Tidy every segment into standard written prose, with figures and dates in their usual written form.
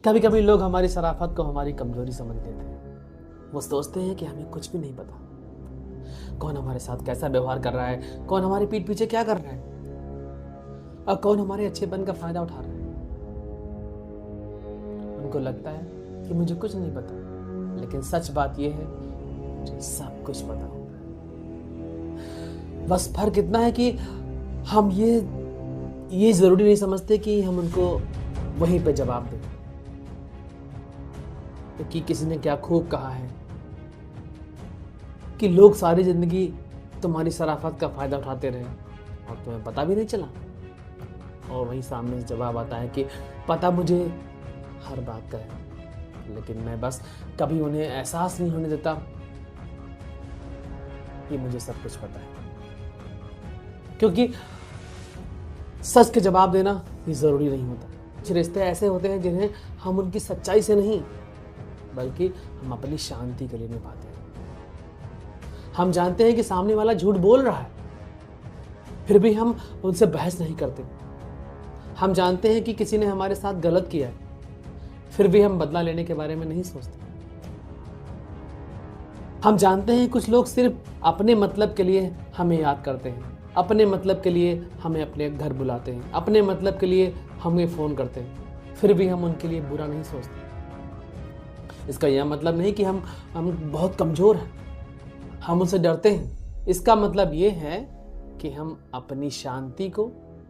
कभी कभी लोग हमारी शराफत को हमारी कमजोरी समझ लेते हैं। वो सोचते हैं कि हमें कुछ भी नहीं पता, कौन हमारे साथ कैसा व्यवहार कर रहा है, कौन हमारे पीठ पीछे क्या कर रहा है, और कौन हमारे अच्छेपन का फायदा उठा रहा है। उनको लगता है कि मुझे कुछ नहीं पता, लेकिन सच बात यह है मुझे सब कुछ पता होता है। बस फर्क इतना है कि हम ये जरूरी नहीं समझते कि हम उनको वहीं पे जवाब दें कि किसी ने क्या खूब कहा है कि लोग सारी जिंदगी तुम्हारी शराफत का फायदा उठाते रहे और तुम्हें पता भी नहीं चला, और वहीं सामने से जवाब आता है कि पता मुझे हर बात का है, लेकिन मैं बस कभी उन्हें एहसास नहीं होने देता कि मुझे सब कुछ पता है। क्योंकि सच के जवाब देना ये जरूरी नहीं होता। कुछ रिश्ते ऐसे होते हैं जिन्हें हम उनकी सच्चाई से नहीं बल्कि हम अपनी शांति के लिए निभाते हैं। हम जानते हैं कि सामने वाला झूठ बोल रहा है, फिर भी हम उनसे बहस नहीं करते। हम जानते हैं कि किसी ने हमारे साथ गलत किया है, फिर भी हम बदला लेने के बारे में नहीं सोचते। हम जानते हैं कुछ लोग सिर्फ अपने मतलब के लिए हमें याद करते हैं, अपने मतलब के लिए हमें अपने घर बुलाते हैं, अपने मतलब के लिए हमें फ़ोन करते हैं, फिर भी हम उनके लिए बुरा नहीं सोचते। इसका यह मतलब नहीं कि हम बहुत कमज़ोर हैं, हम उनसे डरते हैं। इसका मतलब ये है कि हम अपनी शांति को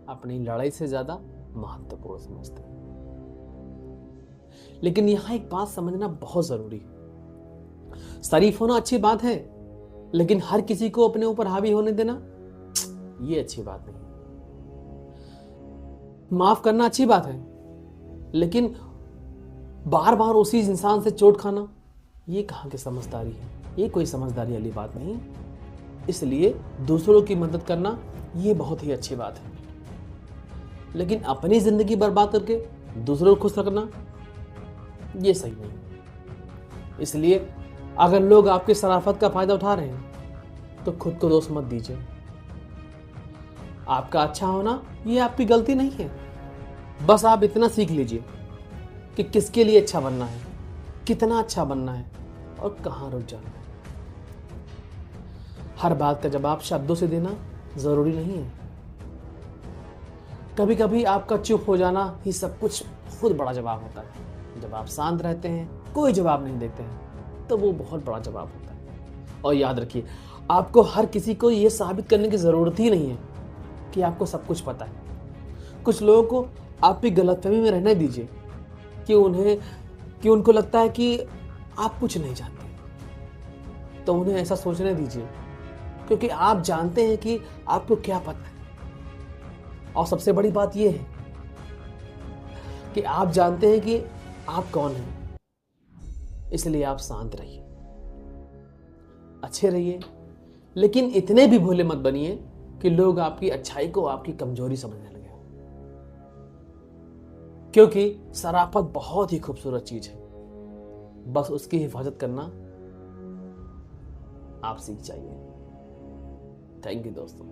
अपनी लड़ाई से ज़्यादा महत्वपूर्ण समझते हैं। लेकिन यहाँ एक बात समझना बहुत ज़रूरी है। शरीफ होना अच्छी बात है, लेकिन हर किसी को अपने ऊपर हावी होने देना ये अच्छी बात नहीं। माफ करना अच्छी बात है, लेकिन बार बार उसी इंसान से चोट खाना ये कहाँ की समझदारी है? ये कोई समझदारी वाली बात नहीं। इसलिए दूसरों की मदद करना ये बहुत ही अच्छी बात है, लेकिन अपनी जिंदगी बर्बाद करके दूसरों को खुश रखना ये सही नहीं। इसलिए अगर लोग आपकी शराफत का फायदा उठा रहे हैं तो खुद को दोष मत दीजिए। आपका अच्छा होना ये आपकी गलती नहीं है। बस आप इतना सीख लीजिए कि किसके लिए अच्छा बनना है, कितना अच्छा बनना है और कहाँ रुक जाना है। हर बात का जवाब शब्दों से देना जरूरी नहीं है। कभी कभी आपका चुप हो जाना ही सब कुछ खुद बड़ा जवाब होता है। जब आप शांत रहते हैं, कोई जवाब नहीं देते हैं, तो वो बहुत बड़ा जवाब होता है। और याद रखिए, आपको हर किसी को यह साबित करने की जरूरत ही नहीं है कि आपको सब कुछ पता है। कुछ लोगों को आपकी गलतफहमी में रहने दीजिए कि उनको लगता है कि आप कुछ नहीं जानते, तो उन्हें ऐसा सोचने दीजिए, क्योंकि आप जानते हैं कि आपको क्या पता है। और सबसे बड़ी बात यह है कि आप जानते हैं कि आप कौन हैं। इसलिए आप शांत रहिए, अच्छे रहिए, लेकिन इतने भी भोले मत बनिए कि लोग आपकी अच्छाई को आपकी कमजोरी समझने लगे। क्योंकि शराफत बहुत ही खूबसूरत चीज है, बस उसकी हिफाजत करना आप सीख जाइए। थैंक यू दोस्तों।